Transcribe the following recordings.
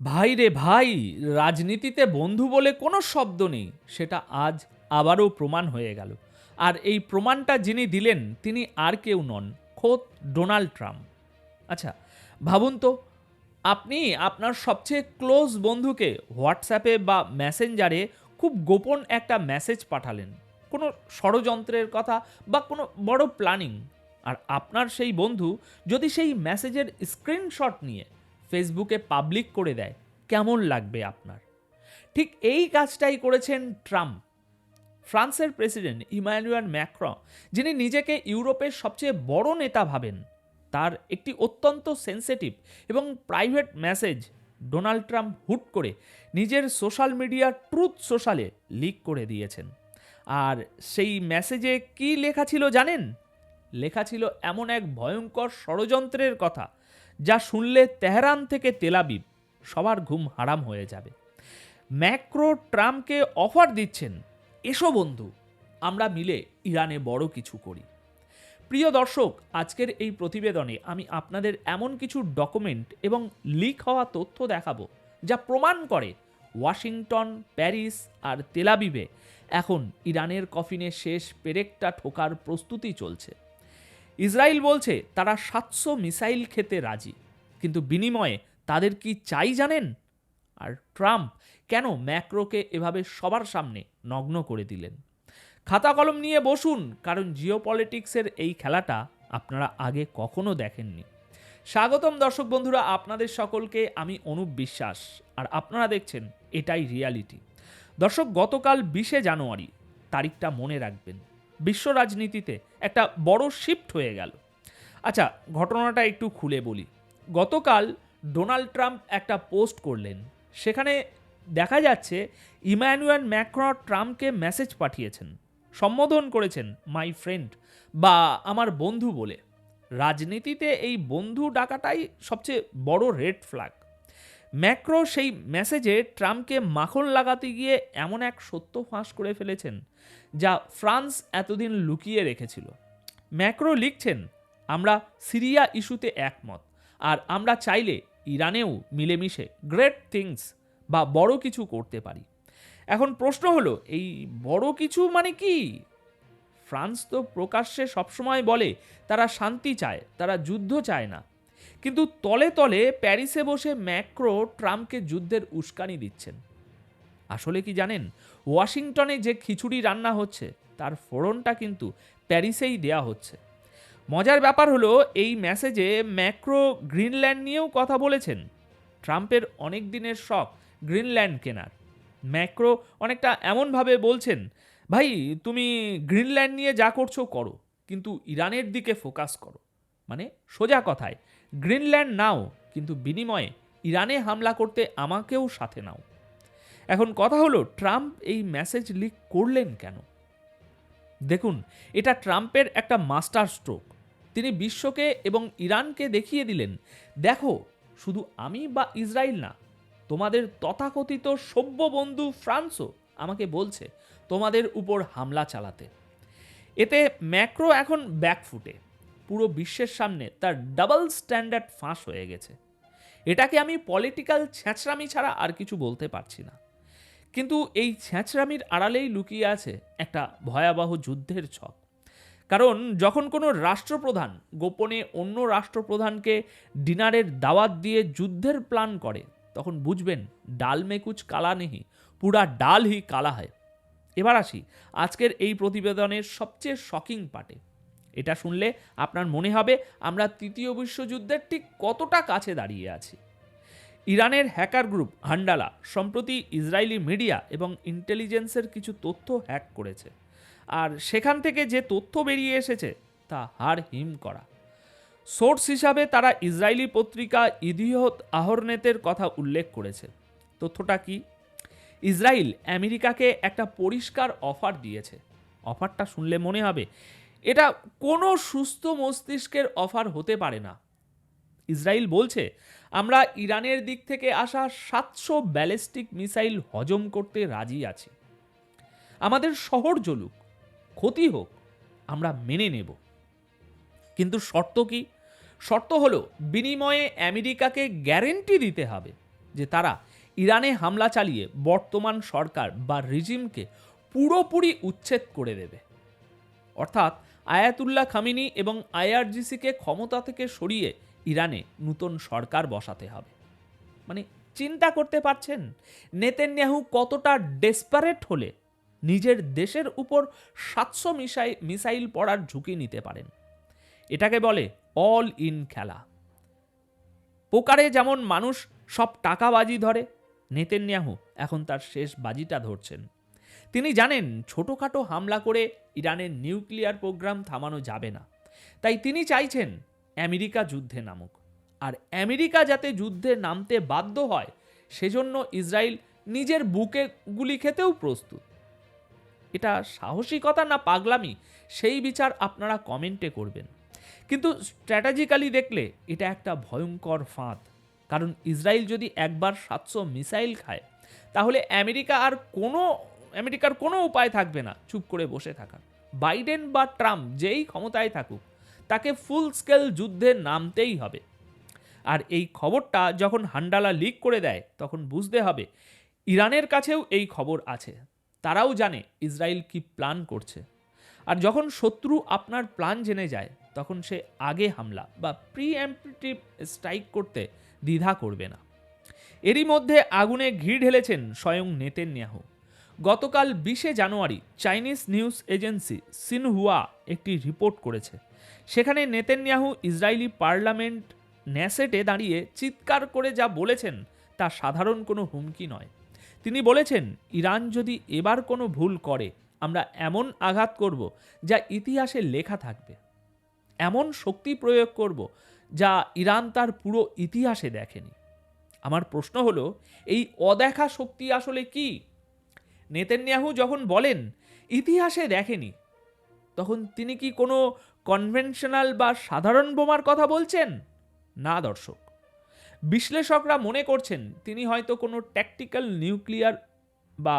ভাই রে ভাই, রাজনীতিতে বন্ধু বলে কোনো শব্দ নেই, সেটা আজ আবারও প্রমাণ হয়ে গেল। আর এই প্রমাণটা যিনি দিলেন তিনি আর কেউ নন, খোদ ডোনাল্ড ট্রাম্প। আচ্ছা, ভাবুন তো, আপনি আপনার সবচেয়ে ক্লোজ বন্ধুকে হোয়াটসঅ্যাপে বা মেসেঞ্জারে খুব গোপন একটা মেসেজ পাঠালেন, কোনো ষড়যন্ত্রের কথা বা কোনো বড় প্ল্যানিং। আর আপনার সেই বন্ধু যদি সেই মেসেজের স্ক্রিনশট নিয়ে ফেসবুকে পাবলিক করে দেয়, কেমন লাগবে আপনার? ঠিক এই কাজটাই করেছেন ট্রাম্প। ফ্রান্সের প্রেসিডেন্ট ইমানুয়েল ম্যাক্রঁ, যিনি নিজেকে ইউরোপের সবচেয়ে বড় নেতা ভাবেন, তার একটি অত্যন্ত সেন্সিটিভ এবং প্রাইভেট মেসেজ ডোনাল্ড ট্রাম্প হুট করে নিজের সোশ্যাল মিডিয়া ট্রুথ সোশ্যালে লিক করে দিয়েছেন। আর সেই মেসেজে কি লেখা ছিল জানেন? লেখা ছিল এমন এক ভয়ঙ্কর ষড়যন্ত্রের কথা, যা শুনলে তেহরান থেকে তেলাবিব সবার ঘুম হারাম হয়ে যাবে। ম্যাক্রো ট্রাম্পকে অফার দিচ্ছেন, এসো বন্ধু, আমরা মিলে ইরানে বড় কিছু করি। প্রিয় দর্শক, আজকের এই প্রতিবেদনে আমি আপনাদের এমন কিছু ডকুমেন্ট এবং লিক হওয়া তথ্য দেখাবো, যা প্রমাণ করে ওয়াশিংটন, প্যারিস আর তেলাবিবে এখন ইরানের কফিনে শেষ পেরেকটা ঠোকার প্রস্তুতি চলছে। ইসরায়েল বলছে তারা 700 মিসাইল খেতে রাজি, কিন্তু বিনিময়ে তাদের কি চাই জানেন? আর ট্রাম্প কেন ম্যাক্রোকে এভাবে সবার সামনে নগ্ন করে দিলেন? খাতা কলম নিয়ে বসুন, কারণ জিওপলিটিক্সের এই খেলাটা আপনারা আগে কখনো দেখেননি। স্বাগতম দর্শক বন্ধুরা, আপনাদের সকলকে আমি অনুপ বিশ্বাস, আর আপনারা দেখছেন এটাই রিয়ালিটি। দর্শক, গতকাল 20শে জানুয়ারি, তারিখটা মনে রাখবেন, বিশ্ব রাজনীতিতে একটা বড় শিফট হয়ে গেল। আচ্ছা, ঘটনাটা একটু খুলে বলি। গতকাল ডোনাল্ড ট্রাম্প একটা পোস্ট করলেন, সেখানে দেখা যাচ্ছে ইমানুয়েল ম্যাক্রঁ ট্রাম্পকে মেসেজ পাঠিয়েছেন, সম্বোধন করেছেন মাই ফ্রেন্ড বা আমার বন্ধু বলে। রাজনীতিতে এই বন্ধু ডাকাটাই সবচেয়ে বড় রেড ফ্ল্যাগ। ম্যাক্রো সেই মেসেজে ট্রাম্পকে মাখন লাগাতে গিয়ে এমন এক সত্য ফাঁস করে ফেলেছেন, যা ফ্রান্স এতদিন লুকিয়ে রেখেছিল। ম্যাক্রো লিখছেন, আমরা সিরিয়া ইস্যুতে একমত, আর আমরা চাইলে ইরানেও মিলেমিশে গ্রেট থিংস বা বড় কিছু করতে পারি। এখন প্রশ্ন হলো, এই বড় কিছু মানে কি? ফ্রান্স তো প্রকাশ্যে সবসময় বলে তারা শান্তি চায়, তারা যুদ্ধ চায় না, কিন্তু তলে তলে প্যারিসে বসে ম্যাক্রো ট্রাম্পকে যুদ্ধের উস্কানি দিচ্ছেন। আসলে কি জানেন, ওয়াশিংটনে যে খিচুড়ি রান্না হচ্ছে তার ফোড়নটা কিন্তু প্যারিসেই দেয়া হচ্ছে। মজার ব্যাপার হলো, এই মেসেজে ম্যাক্রো গ্রিনল্যান্ড নিয়েও কথা বলেছেন। ট্রাম্পের অনেক দিনের শখ গ্রিনল্যান্ড কেনার। ম্যাক্রো অনেকটা এমনভাবে বলছেন, ভাই তুমি গ্রিনল্যান্ড নিয়ে যা করছো করো, কিন্তু ইরানের দিকে ফোকাস করো। মানে সোজা কথায়, গ্রিনল্যান্ড নাও, কিন্তু বিনিময়ে ইরানে হামলা করতে আমাকেও সাথে নাও। এখন কথা হলো, ট্রাম্প এই মেসেজ লিক করলেন কেন? দেখুন, এটা ট্রাম্পের একটা মাস্টার স্ট্রোক। তিনি বিশ্বকে এবং ইরানকে দেখিয়ে দিলেন, দেখো, শুধু আমি বা ইসরায়েল না, তোমাদের তথাকথিত সভ্য বন্ধু ফ্রান্সও আমাকে বলছে তোমাদের উপর হামলা চালাতে। এতে ম্যাক্রো এখন ব্যাকফুটে। পুরো বিশ্বের সামনে তার ডাবল স্ট্যান্ডার্ড ফাঁস হয়ে গেছে। এটাকে আমি পলিটিক্যাল ছ্যাঁচড়ামি ছাড়া আর কিছু বলতে পারছি না। কিন্তু এই ছ্যাঁচড়ামির আড়ালেই লুকিয়ে আছে একটা ভয়াবহ যুদ্ধের ছক। কারণ যখন কোনো রাষ্ট্রপ্রধান গোপনে অন্য রাষ্ট্রপ্রধানকে ডিনারের দাওয়াত দিয়ে যুদ্ধের প্ল্যান করে, তখন বুঝবেন ডাল মে কুছ কালা নেহি, পুরা ডাল হি কালা হয়। এবার আসি আজকের এই প্রতিবেদনের সবচেয়ে শকিং পার্টে। এটা শুনলে আপনার মনে হবে আমরা তৃতীয় বিশ্বযুদ্ধের ঠিক কতটা কাছে দাঁড়িয়ে আছি। ইরানের হ্যাকার গ্রুপ হান্ডালা সম্প্রতি ইসরায়েলি মিডিয়া এবং ইন্টেলিজেন্সের কিছু তথ্য হ্যাক করেছে, আর সেখান থেকে যে তথ্য বেরিয়ে এসেছে তা হাড় হিম করা। সোর্স হিসাবে তারা ইসরায়েলি পত্রিকা ইদিহত আহরনেতের কথা উল্লেখ করেছে। তথ্যটা কি? ইসরায়েল আমেরিকাকে একটা পরিষ্কার অফার দিয়েছে। অফারটা শুনলে মনে হবে এটা কোনো সুস্থ মস্তিষ্কের অফার হতে পারে না। ইসরায়েল বলছে, আমরা ইরানের দিক থেকে আসা 700 ব্যালিস্টিক মিসাইল হজম করতে রাজি আছি। আমাদের শহর জ্বলুক, ক্ষতি হোক, আমরা মেনে নেব। কিন্তু শর্ত কি? শর্ত হলো, বিনিময়ে আমেরিকাকে গ্যারেন্টি দিতে হবে যে তারা ইরানে হামলা চালিয়ে বর্তমান সরকার বা রিজিমকে পুরোপুরি উচ্ছেদ করে দেবে। অর্থাৎ আয়াতুল্লাহ খামিনি এবং আইআরজিসিকে ক্ষমতা থেকে সরিয়ে ইরানে নতুন সরকার বসাতে হবে। মানে চিন্তা করতে পারছেন নেতানিয়াহু কতটা ডেসপারেট হলে নিজের দেশের উপর 700 মিসাইল পড়ার ঝুঁকি নিতে পারেন। এটাকে বলে অল ইন খেলা। পোকারে যেমন মানুষ সব টাকা বাজি ধরে, নেতানিয়াহু এখন তার শেষ বাজিটা ধরছেন। তিনি জানেন ছোটোখাটো হামলা করে ইরানের নিউক্লিয়ার প্রোগ্রাম থামানো যাবে না, তাই তিনি চাইছেন আমেরিকা যুদ্ধে নামুক। আর আমেরিকা যাতে যুদ্ধে নামতে বাধ্য হয় সেজন্য ইসরায়েল নিজের বুকে গুলি খেতেও প্রস্তুত। এটা সাহসিকতা না পাগলামি, সেই বিচার আপনারা কমেন্টে করবেন। কিন্তু স্ট্র্যাটেজিক্যালি দেখলে এটা একটা ভয়ঙ্কর ফাঁদ, কারণ ইসরায়েল যদি একবার 700 মিসাইল খায় তাহলে আমেরিকার কোনো উপায় থাকবে না চুপ করে বসে থাকার। বাইডেন বা ট্রাম্প যেই ক্ষমতায় থাকুক তাকে ফুল স্কেল যুদ্ধে নামতেই হবে। আর এই খবরটা যখন হান্ডালা লিক করে দেয় তখন বুঝতে হবে ইরানের কাছেও এই খবর আছে, তারাও জানে ইসরায়েল কি প্ল্যান করছে। আর যখন শত্রু আপনার প্ল্যান জেনে যায় তখন সে আগে হামলা বা প্রিএম্পটিভ স্ট্রাইক করতে দ্বিধা করবে না। এরই মধ্যে আগুনে ঘি ঢেলেছেন স্বয়ং নেতানিয়াহু। গতকাল 20 জানুয়ারি চাইনিজ নিউজ এজেন্সি সিনহুয়া একটি রিপোর্ট করেছে। সেখানে নেতানিয়াহু ইসরায়েলি পার্লামেন্ট ন্যাসেটে দাঁড়িয়ে চিৎকার করে যা বলেছেন তা সাধারণ কোনো হুমকি নয়। তিনি বলেছেন, ইরান যদি এবার কোনো ভুল করে আমরা এমন আঘাত করব যা ইতিহাসে লেখা থাকবে, এমন শক্তি প্রয়োগ করব যা ইরান তার পুরো ইতিহাসে দেখেনি। আমার প্রশ্ন হলো, এই অদেখা শক্তি আসলে কি? নেতানিয়াহু যখন বলেন ইতিহাসে দেখেনি, তখন তিনি কি কোনো কনভেনশনাল বা সাধারণ বোমার কথা বলছেন? না দর্শক, বিশ্লেষকরা মনে করছেন তিনি হয়তো কোনো ট্যাকটিক্যাল নিউক্লিয়ার বা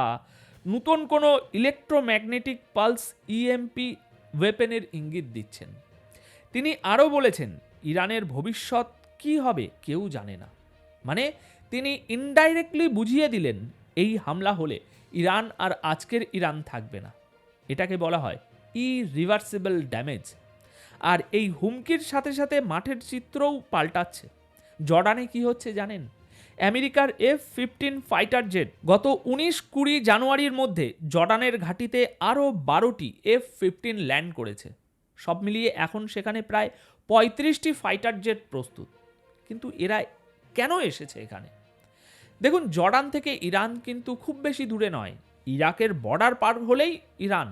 নতুন কোনো ইলেকট্রোম্যাগনেটিক পালস ইএমপি ওয়েপেনের ইঙ্গিত দিচ্ছেন। তিনি আরও বলেছেন ইরানের ভবিষ্যৎ কি হবে কেউ জানে না। মানে তিনি ইনডাইরেক্টলি বুঝিয়ে দিলেন এই হামলা হলে ইরান আর আজকের ইরান থাকবে না। এটাকে বলা হয় ইরিভার্সিবল ড্যামেজ। আর এই হুমকির সাথে সাথে মাঠের চিত্রও পাল্টাচ্ছে। জর্ডানে কি হচ্ছে জানেন? আমেরিকার F-15 ফাইটার জেট গত 19-20 জানুয়ারির মধ্যে জর্ডানের ঘাঁটিতে আরও 12টি F-15 ল্যান্ড করেছে। সব মিলিয়ে এখন সেখানে প্রায় 35টি ফাইটার জেট প্রস্তুত। কিন্তু এরা কেন এসেছে এখানে? দেখুন, জর্ডান থেকে ইরান কিন্তু খুব বেশি দূরে নয়, ইরাকের বর্ডার পার হলেই ইরান।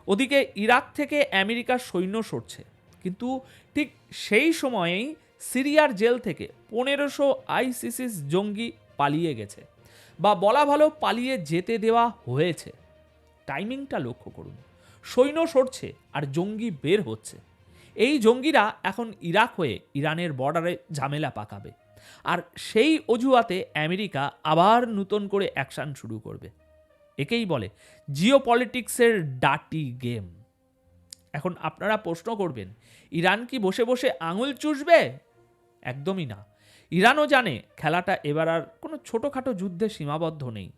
ওদিকে ইরাক থেকে আমেরিকার সৈন্য সরছে, কিন্তু ঠিক সেই সময়েই সিরিয়ার জেল থেকে 1500 আইসিস জঙ্গি পালিয়ে গেছে, বা বলা ভালো পালিয়ে যেতে দেওয়া হয়েছে। টাইমিংটা লক্ষ্য করুন, সৈন্য সরছে আর জঙ্গি বের হচ্ছে। এই জঙ্গিরা এখন ইরাক হয়ে ইরানের বর্ডারে ঝামেলা পাকাবে, আর সেই অজুহাতে আমেরিকা আবার নতুন করে অ্যাকশন শুরু করবে। একেই বলে জিওপলিটিক্সের ডার্টি গেম। এখন আপনারা প্রশ্ন করবেন, ইরান কি বসে বসে আঙুল চুষবে? একদমই না। ইরানও জানে খেলাটা এবার আর কোনো ছোটোখাটো যুদ্ধে সীমাবদ্ধ নেই।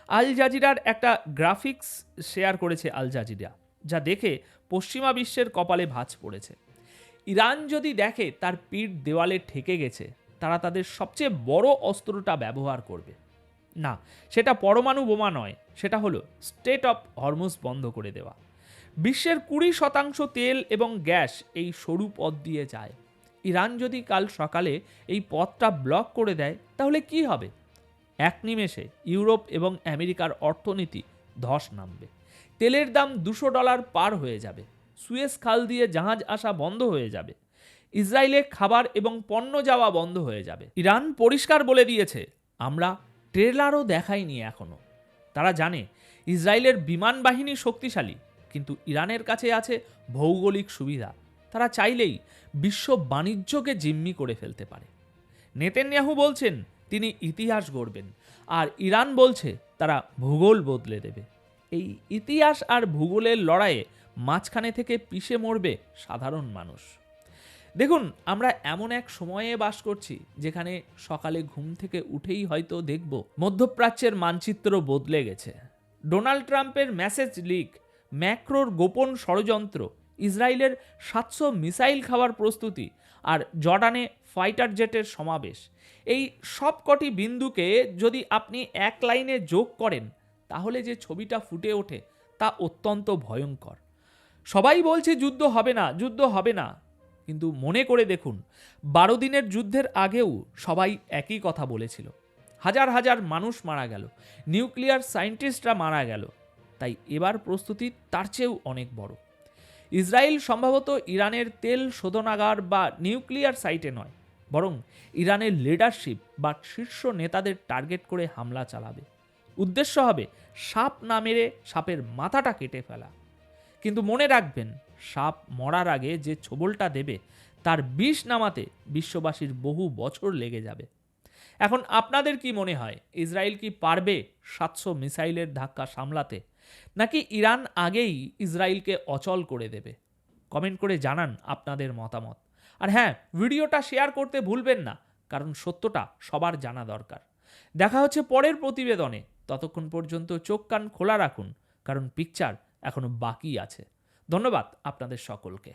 আল জাজিরার একটা গ্রাফিক্স শেয়ার করেছে আল জাজিরা, যা দেখে পশ্চিমা বিশ্বের কপালে ভাঁজ পড়েছে। ইরান যদি দেখে তার পিঠ দেওয়ালে ঠেকে গেছে, তারা তাদের সবচেয়ে বড় অস্ত্রটা ব্যবহার করবে। না, সেটা পরমাণু বোমা নয়, সেটা হলো স্টেট অফ হরমুজ বন্ধ করে দেওয়া। বিশ্বের 20% তেল এবং গ্যাস এই সরু পথ দিয়ে যায়। ইরান যদি কাল সকালে এই পথটা ব্লক করে দেয় তাহলে কি হবে? এক নিমেষে ইউরোপ এবং আমেরিকার অর্থনীতি ধস নামবে। তেলের দাম $200 পার হয়ে যাবে। সুয়েজ খাল দিয়ে জাহাজ আসা বন্ধ হয়ে যাবে। ইসরায়েলে খাবার এবং পণ্য যাওয়া বন্ধ হয়ে যাবে। ইরান পরিষ্কার বলে দিয়েছে, আমরা ট্রেলারও দেখাইনি এখনো। তারা জানে ইসরায়েলের বিমান বাহিনী শক্তিশালী, কিন্তু ইরানের কাছে আছে ভৌগোলিক সুবিধা। তারা চাইলেই বিশ্ব বাণিজ্যকে জিম্মি করে ফেলতে পারে। নেতানিয়াহু বলছেন তিনি ইতিহাস গড়বেন, আর ইরান বলছে তারা ভূগোল বদলে দেবে। এই ইতিহাস আর ভূগোলের লড়াইয়ে মাঝখানে থেকে পিষে মরবে সাধারণ মানুষ। দেখুন, আমরা এমন এক সময়ে বাস করছি যেখানে সকালে ঘুম থেকে উঠেই হয়তো দেখব মধ্যপ্রাচ্যের মানচিত্র বদলে গেছে। ডোনাল্ড ট্রাম্পের মেসেজ লিক, ম্যাক্রোর গোপন ষড়যন্ত্র, ইসরায়েলের 700 মিসাইল খাওয়ার প্রস্তুতি, আর জর্ডানে ফাইটার জেটের সমাবেশ, এই সব কটি বিন্দুকে যদি আপনি এক লাইনে যোগ করেন তাহলে যে ছবিটা ফুটে ওঠে তা অত্যন্ত ভয়ঙ্কর। সবাই বলছে যুদ্ধ হবে না, যুদ্ধ হবে না, কিন্তু মনে করে দেখুন 12 দিনের যুদ্ধের আগেও সবাই একই কথা বলেছিল। হাজার হাজার মানুষ মারা গেল, নিউক্লিয়ার সায়েন্টিস্টরা মারা গেল। তাই এবার প্রস্তুতি তার চেয়েও অনেক বড়। ইসরায়েল সম্ভবত ইরানের তেল শোধনাগার বা নিউক্লিয়ার সাইটে নয়, বরং ইরানের লিডারশিপ বা শীর্ষ নেতাদের টার্গেট করে হামলা চালাবে। উদ্দেশ্য হবে সাপ না মেরে সাপের মাথাটা কেটে ফেলা। কিন্তু মনে রাখবেন, সাপ মরার আগে যে ছোবলটা দেবে তার বিষ নামাতে বিশ্ববাসীর বহু বছর লেগে যাবে। এখন আপনাদের কি মনে হয়, ইসরায়েল কি পারবে 700 মিসাইলের ধাক্কা সামলাতে, নাকি ইরান আগেই ইসরায়েলকে অচল করে দেবে? কমেন্ট করে জানান আপনাদের মতামত। আর হ্যাঁ, ভিডিওটা শেয়ার করতে ভুলবেন না, কারণ সত্যটা সবার জানা দরকার। দেখা হচ্ছে পরের প্রতিবেদনে। ততক্ষণ পর্যন্ত চোখ কান খোলা রাখুন, কারণ পিকচার এখনো বাকি আছে। ধন্যবাদ আপনাদের সকলকে।